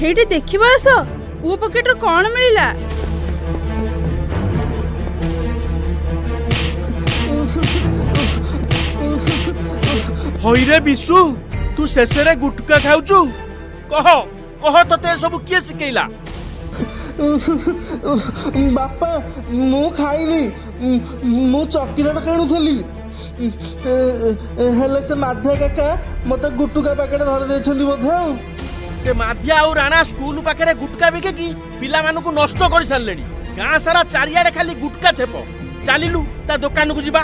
ହେଇଟି ଦେଖିବା ଆସ ପୁଅ ପକେଟରେ କଣ ମିଳିଲା। ହଇରେ ବିଶୁ ତୁ ଶେଷରେ ଗୁଟକା ଖାଉଛୁ। କହ କହ ତତେ ସବୁ କିଏ ଶିଖେଇଲା? ବାପା ମୁଁ ଖାଇନି, ମୁଁ ଚକିଲେଟ କିଣୁଥିଲି। ହେଲେ ସେ ମାଧ୍ୟ କାକା ମତେ ଗୁଟୁକା ପ୍ୟାକେଟ ଧରି ଦେଇଛନ୍ତି ବୋଧେ। ଆଉ ସେ ମାଧ୍ୟା ଆଉ ରାଣା ସ୍କୁଲ ପାଖରେ ଗୁଟକା ବିକିକି ପିଲାମାନଙ୍କୁ ନଷ୍ଟ କରି ସାରିଲେଣି। ଗାଁ ସାରା ଚାରିଆଡେ ଖାଲି ଗୁଟକା ଛେପ। ଚାଲିଲୁ ତା ଦୋକାନକୁ ଯିବା।